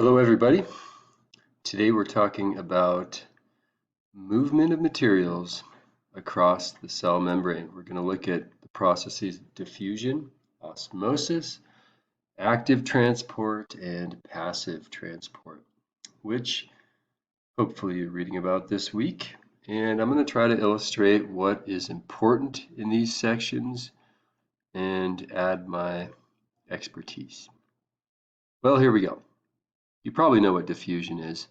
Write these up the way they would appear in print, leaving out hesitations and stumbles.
Hello everybody. Today we're talking about movement of materials across the cell membrane. We're going to look at the processes of diffusion, osmosis, active transport, and passive transport, which hopefully you're reading about this week. And I'm going to try to illustrate what is important in these sections and add my expertise. Well, here we go. You probably know what diffusion is.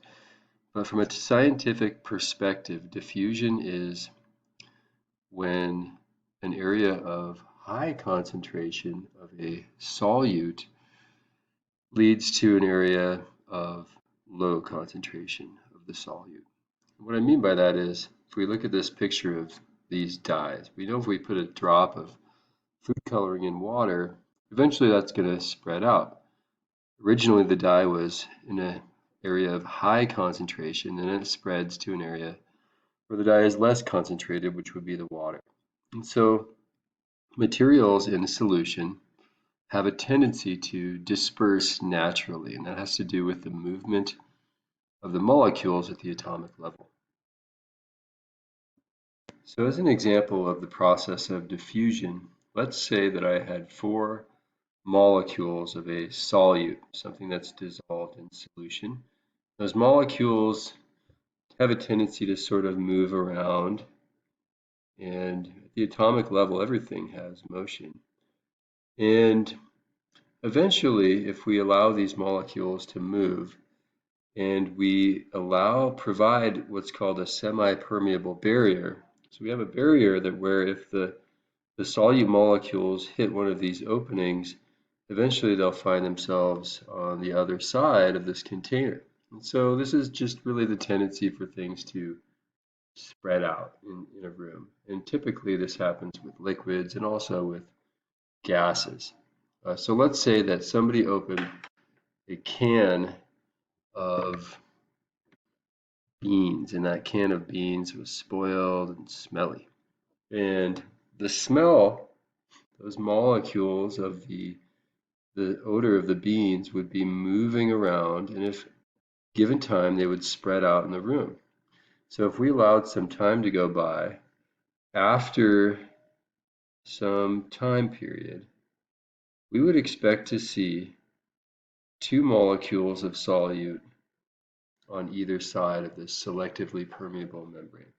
But from a scientific perspective, diffusion is when an area of high concentration of a solute leads to an area of low concentration of the solute. What I mean by that is, if we look at this picture of these dyes, we know if we put a drop of food coloring in water, eventually that's going to spread out. Originally, the dye was in an area of high concentration, and it spreads to an area where the dye is less concentrated, which would be the water. And so materials in solution have a tendency to disperse naturally, and that has to do with the movement of the molecules at the atomic level. So as an example of the process of diffusion, let's say that I had 4 molecules of a solute, something that's dissolved in solution. Those molecules have a tendency to sort of move around, and at the atomic level, everything has motion. And eventually, if we allow these molecules to move, and we provide what's called a semi-permeable barrier. So we have a barrier that where if the solute molecules hit one of these openings, eventually they'll find themselves on the other side of this container. And so this is just really the tendency for things to spread out in a room. And typically this happens with liquids and also with gases. So let's say that somebody opened a can of beans, and that can of beans was spoiled and smelly. And the smell, those molecules of the odor of the beans would be moving around, and if given time, they would spread out in the room. So if we allowed some time to go by, after some time period, we would expect to see 2 molecules of solute on either side of this selectively permeable membrane.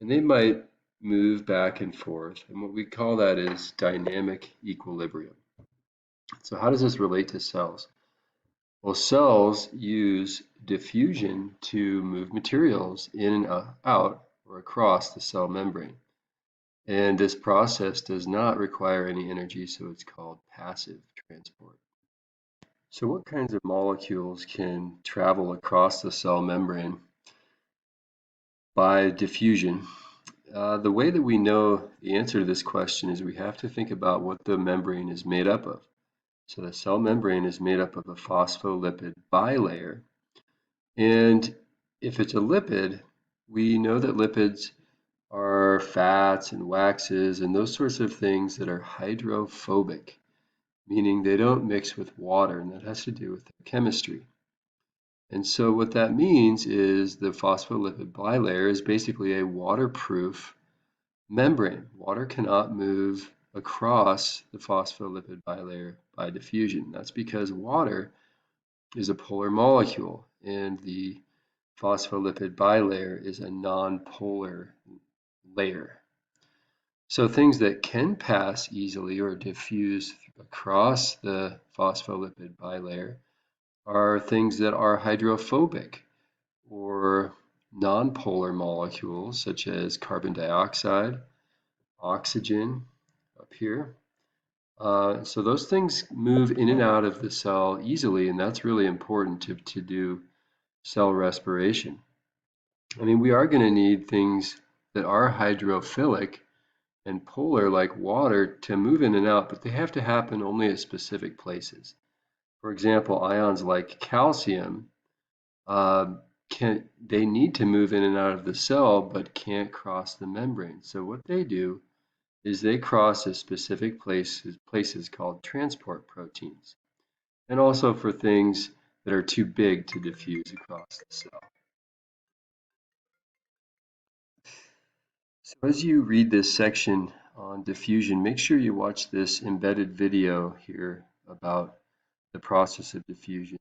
And they might move back and forth, and what we call that is dynamic equilibrium. So how does this relate to cells? Well, cells use diffusion to move materials in and out or across the cell membrane. And this process does not require any energy, so it's called passive transport. So what kinds of molecules can travel across the cell membrane by diffusion? The way that we know the answer to this question is we have to think about what the membrane is made up of. So the cell membrane is made up of a phospholipid bilayer. And if it's a lipid, we know that lipids are fats and waxes and those sorts of things that are hydrophobic, meaning they don't mix with water, and that has to do with their chemistry. And so what that means is the phospholipid bilayer is basically a waterproof membrane. Water cannot move across the phospholipid bilayer by diffusion. That's because water is a polar molecule, and the phospholipid bilayer is a nonpolar layer. So things that can pass easily or diffuse across the phospholipid bilayer are things that are hydrophobic or nonpolar molecules such as carbon dioxide, oxygen up here. So those things move in and out of the cell easily, and that's really important to do cell respiration. I mean, we are going to need things that are hydrophilic and polar like water to move in and out, but they have to happen only at specific places. For example, ions like calcium they need to move in and out of the cell but can't cross the membrane. So what they do is they cross at specific places called transport proteins. And also for things that are too big to diffuse across the cell. So as you read this section on diffusion, make sure you watch this embedded video here about the process of diffusion.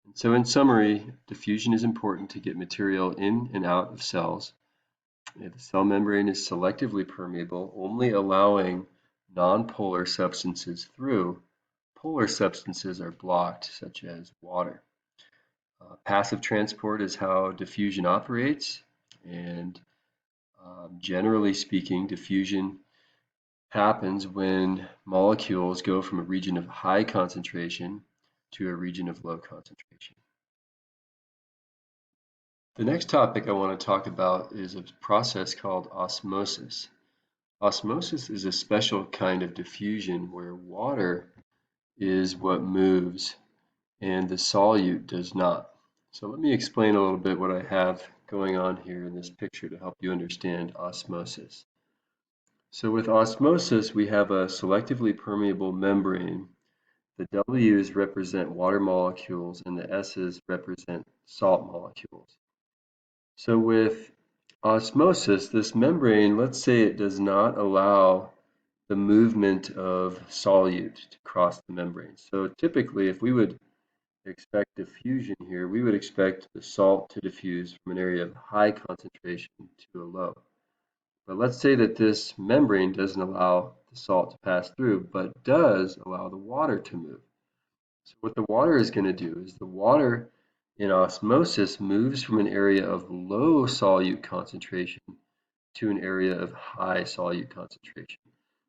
And so in summary, diffusion is important to get material in and out of cells. The cell membrane is selectively permeable, only allowing nonpolar substances through. Polar substances are blocked, such as water. Passive transport is how diffusion operates, and generally speaking, diffusion happens when molecules go from a region of high concentration to a region of low concentration. The next topic I want to talk about is a process called osmosis. Osmosis is a special kind of diffusion where water is what moves and the solute does not. So let me explain a little bit what I have going on here in this picture to help you understand osmosis. So with osmosis, we have a selectively permeable membrane. The W's represent water molecules and the S's represent salt molecules. So with osmosis, this membrane, let's say it does not allow the movement of solute to cross the membrane. So typically, if we would expect diffusion here, we would expect the salt to diffuse from an area of high concentration to a low. But let's say that this membrane doesn't allow the salt to pass through, but does allow the water to move. So what the water is going to do is the water in osmosis moves from an area of low solute concentration to an area of high solute concentration.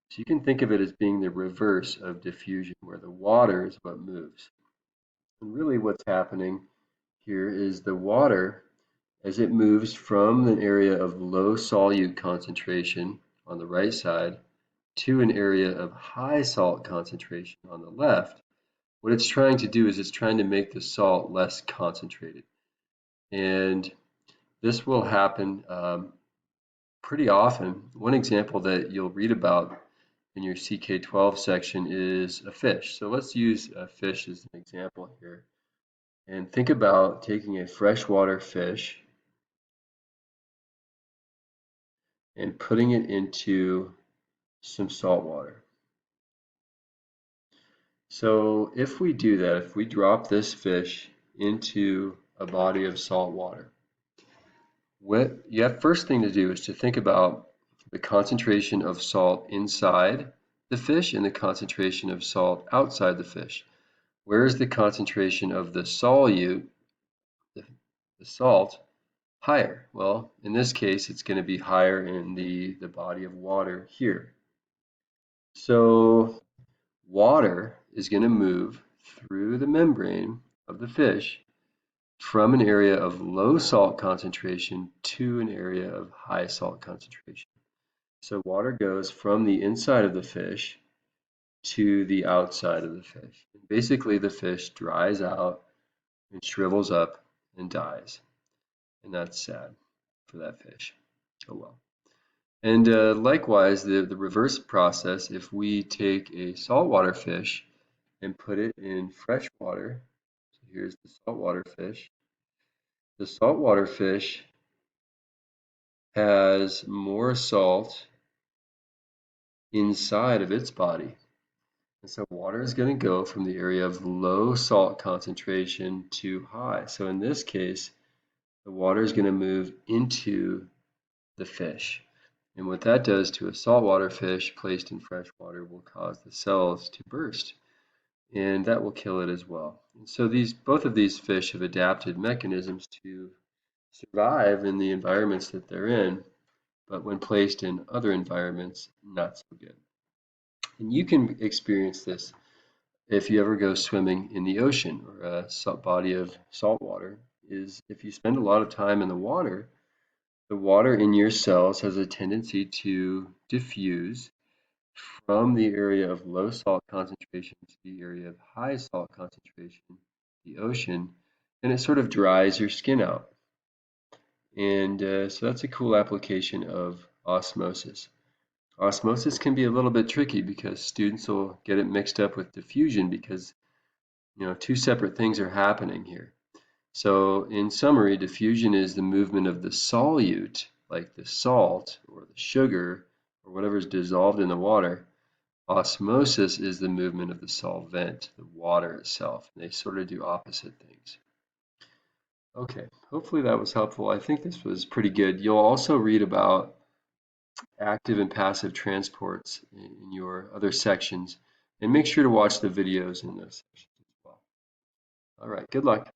So you can think of it as being the reverse of diffusion, where the water is what moves. And really what's happening here is the water, as it moves from an area of low solute concentration on the right side to an area of high salt concentration on the left, what it's trying to do is it's trying to make the salt less concentrated. And this will happen pretty often. One example that you'll read about in your CK12 section is a fish. So let's use a fish as an example here. And think about taking a freshwater fish and putting it into some salt water. So if we do that, if we drop this fish into a body of salt water, what you have first thing to do is to think about the concentration of salt inside the fish and the concentration of salt outside the fish. Where is the concentration of the solute, the salt, higher? Well, in this case, it's going to be higher in the body of water here. So water is going to move through the membrane of the fish from an area of low salt concentration to an area of high salt concentration. So water goes from the inside of the fish to the outside of the fish. And basically, the fish dries out and shrivels up and dies. And that's sad for that fish. Oh well. And likewise, the reverse process, if we take a saltwater fish and put it in fresh water, so here's the saltwater fish. The saltwater fish has more salt inside of its body. And so water is going to go from the area of low salt concentration to high. So in this case, the water is going to move into the fish. And what that does to a saltwater fish placed in fresh water will cause the cells to burst, and that will kill it as well. And so both of these fish have adapted mechanisms to survive in the environments that they're in, but when placed in other environments, not so good. And you can experience this if you ever go swimming in the ocean or a body of salt water, is if you spend a lot of time in the water in your cells has a tendency to diffuse from the area of low salt concentration to the area of high salt concentration, the ocean, and it sort of dries your skin out. And so that's a cool application of osmosis. Osmosis can be a little bit tricky because students will get it mixed up with diffusion because two separate things are happening here. So in summary, diffusion is the movement of the solute, like the salt or the sugar or whatever is dissolved in the water. Osmosis is the movement of the solvent, the water itself. They sort of do opposite things. Okay, hopefully that was helpful. I think this was pretty good. You'll also read about active and passive transports in your other sections, and make sure to watch the videos in those sections as well. All right, good luck.